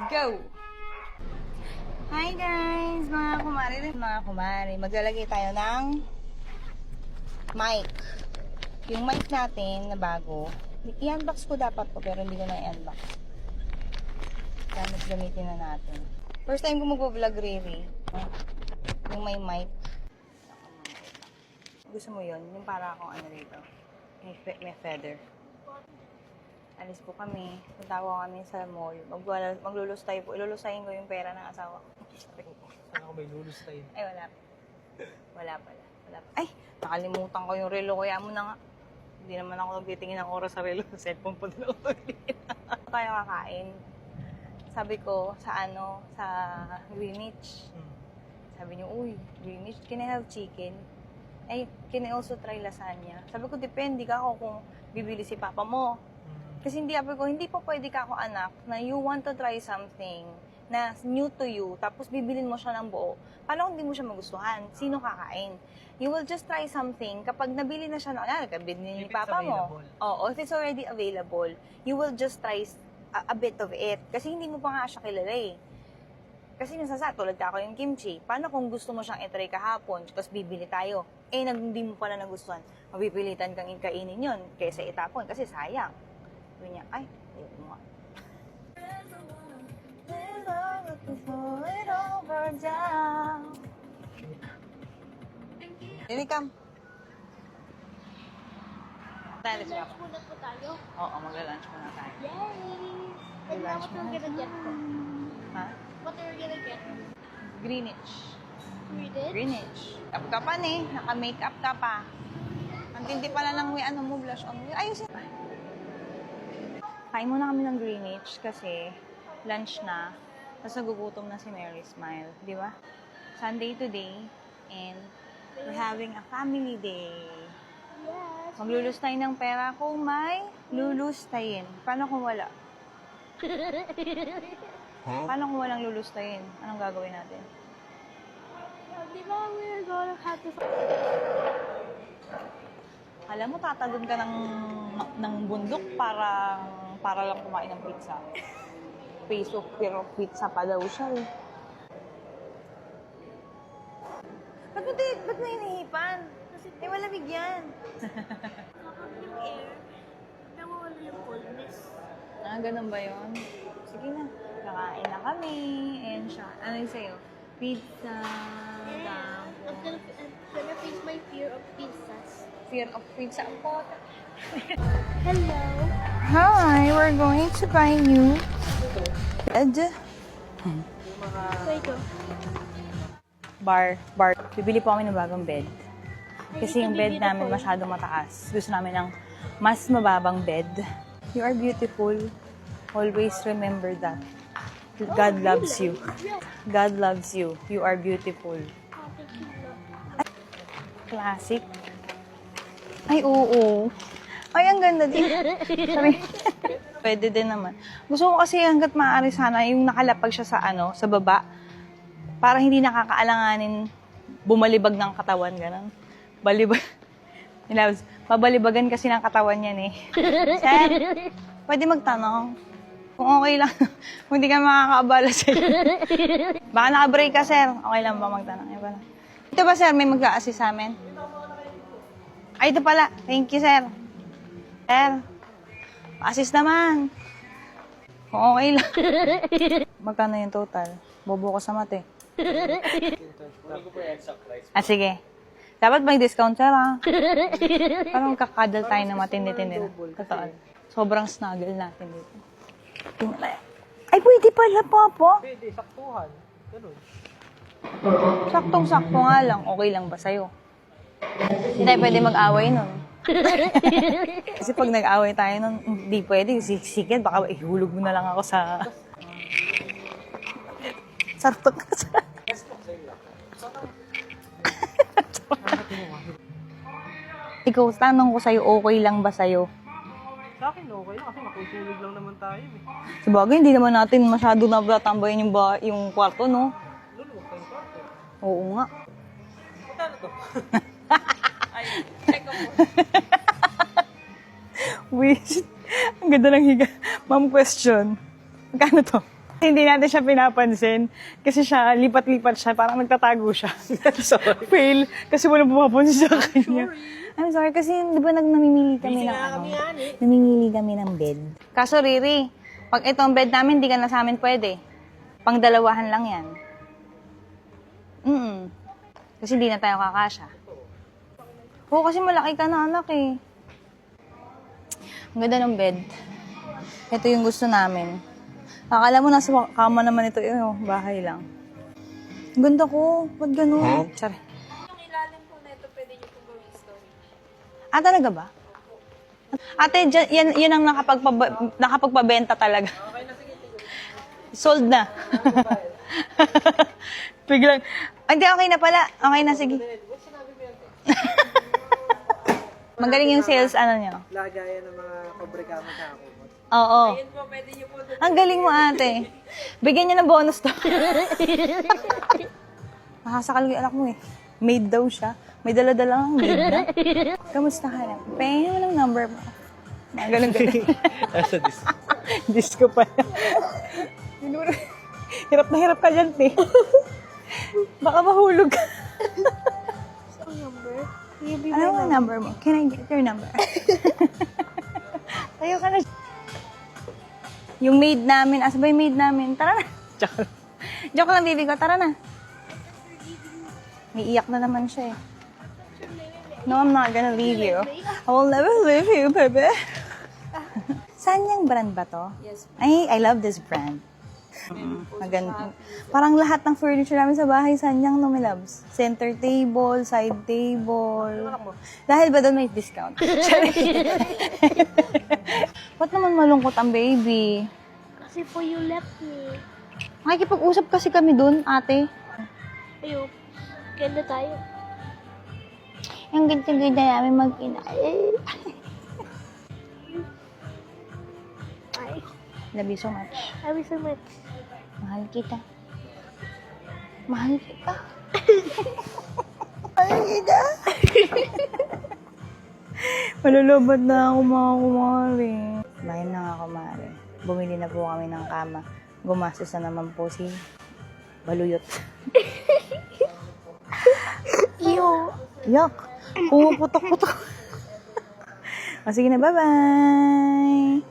Go! Hi guys! Mga kumari. Maglalagay tayo ng mic. Yung mic natin na bago. I-unbox ko dapat to pero hindi ko na i-unbox. Gamit gamitin na natin. First time ko mag-vlog Riri. Yung may mic. Gusto mo yun? Yung para akong ano dito. May feather. Alis po kami. Punta ko kami sa mall. Maglulustay po. Ilulustayin ko yung pera ng asawa ko. Saan ako may lulustayin? Ay, wala pa. Wala pala. Ay, nakalimutan ko yung relo. Kaya mo na nga. Hindi naman ako nagtitingin ng oras sa relo. Sa cellphone po din ako nagtitingin. Tayo kakain. Sabi ko, sa Greenwich. Sabi niyo, uy, Greenwich, can I have chicken? Ay, can I also try lasagna? Sabi ko, depende ka ako kung bibili si papa mo. Kasi hindi pa pwede ka ako anak na you want to try something na new to you, tapos bibilin mo siya ng buo. Paano kung hindi mo siya magustuhan? Sino kakain? You will just try something kapag nabili na siya binili ni papa mo. Oo, if it's already available, you will just try a bit of it. Kasi hindi mo pa nga siya kilala eh. Kasi tulad ka ako yung kimchi. Paano kung gusto mo siyang i-try kahapon, tapos bibili tayo? Eh, hindi mo pala nagustuhan. Mapipilitan kang kainin yun kaysa itapon kasi sayang. Sabi niya, ay, ayun mo nga. Here come. Mag-lunch muna po tayo. Oo, magla-lunch muna tayo. Yay! And now, what we're gonna get po? Ha? What are we gonna get? Greenwich. Greenwich? Greenwich. Up ka pa naka-makeup ka pa. Ang tindi pala ng mo, blush on. Ayusin. Kain muna kami ng Greenwich kasi lunch na. Tapos nagugutom na si Mary Smile. Di ba? Sunday today and we're having a family day. Yes. Maglulustay ng pera kung may lulustayin. Paano kung wala? Paano kung walang lulustayin? Anong gagawin natin? Di ba we're gonna have to... Alam mo, tatalon ka ng bundok para lang kumain ng pizza. Peso pero pizza pa daw siya eh. Ba't mo hinihipan? Kasi malamig yan. Kapag yung air, nawawala yung coldness. Ganun ba yun? Sige na. Kakain na kami. And siya. Ano yung sa'yo? Pizza. I'm gonna face my fear of pizzas. Fear of pizza po. Hello. Hi, we're going to buy new bed. So ito. Bar. Bibili po kami ng bagong bed. Kasi yung bed namin masyadong mataas. Gusto namin ng mas mababang bed. You are beautiful. Always remember that. God loves you. God loves you. You are beautiful. Classic. Ay, oo. Ay, ang ganda din. Sabi, pwede din naman. Gusto ko kasi hanggat maaari sana yung nakalapag siya sa baba. Para hindi nakakaalanganin bumalibag ng katawan, gano'n. Mabalibagan kasi ng katawan yan eh. Sir, pwede magtanong? Kung okay lang, kung hindi ka makakaabala sa'yo. Baka naka-break ka, sir. Okay lang ba magtanong? Ito ba, sir, may mag-a-assist sa amin? Ay, ito pala. Thank you, sir. Sir, assist naman. Kung okay lang. Magkano yung total? Bobo ko sa mate. Sige. Dapat may discount, sir, ha? Parang kakadal tayo na matindi-tindi na. Totoo. Sobrang snuggle natin dito. Ay, pwede pala, Papa. Pwede, saktuhan. Ganun. Saktong-sakto nga lang. Okay lang ba sa'yo? Hindi tayo pwede mag-away nun. Kasi pag nag-away tayo nun, hindi pwede. Siksikin, baka ihulog mo na lang ako sa... Sartok ka sa... Ikaw, tanong ko sa'yo, okay lang ba sa'yo? Sa akin, okay lang kasi matutulog lang naman tayo eh. Sabagay, hindi naman natin masyado natambayan yung kwarto, no? Luluwag tayong kwarto. Oo nga. Magkano to? Ay, check up mo. Wish. Ang ganda ng higa. Ma'am, question. Magkano to? Hindi natin siya pinapansin. Kasi siya, lipat-lipat siya. Parang nagtatago siya. Sorry. Fail. Kasi walang pumapansin sa kanya. I'm sorry. Kasi di ba namimili kami ng namimili kami ng bed. Kaso Riri, pag itong bed namin, di ka na sa amin pwede. Pangdalawahan lang yan. Kasi hindi na tayo kakasya. Oo, kasi malaki ka na anak eh. Ang ganda ng bed. Ito yung gusto namin. Akala mo nasa kama naman ito, bahay lang. Ang ganda ko. Ba't ganun? Sorry. Yung ilalim po na ito, pwede niyo po gawing storage. Ah, talaga ba? Ate, yan ang nakapagpabenta talaga. Okay na, sige. Sold na. Biglang, hindi, okay na pala. Okay na, sige. Magaling yung sales, niyo. Lagayan ng mga pabrikado sa ako. Oo. Ayun po, pwede niyo po. Ang galing mo, ate. Bigyan niya ng bonus to. Nakasakal yung anak mo eh. Maid daw siya. May dala-dala ang maid na. Kamusta ka na? Pahingin mo ng number mo. Mga ganun-ganun. Nasa disc. Disco pa. Hirap na hirap ka dyan, te. Baka mahulog ka. What's your number? Will you be Ano ang number mo? Can I get your number? Tayo ka na. Yung maid namin, asa ba yung maid namin? Tara na. Joke lang, baby ko. Tara na. May iyak na naman siya eh. No, I'm not gonna leave you. I will never leave you, baby. Sanyang brand ba to? Yes. Ay, I love this brand. Maganda. Parang lahat ng furniture namin sa bahay, Sanyang no, my loves. Center table, side table. Dahil ba doon may discount? Ba't naman malungkot ang baby? Kasi po you left me. Makikipag-usap kasi kami doon, ate. Ayun. Ganda tayo. Yung ganda-ganda namin mag-ina. Ay. Love you so much. I miss so much. Mahal kita. Mahal kita. Mahal kita. Malulobot na ako mga kumari. Bahay na nga kumari. Bumili na po kami ng kama. Gumastos na naman po si Baluyot. Ew. Yak! Pumuputok-putok. O sige na, bye-bye!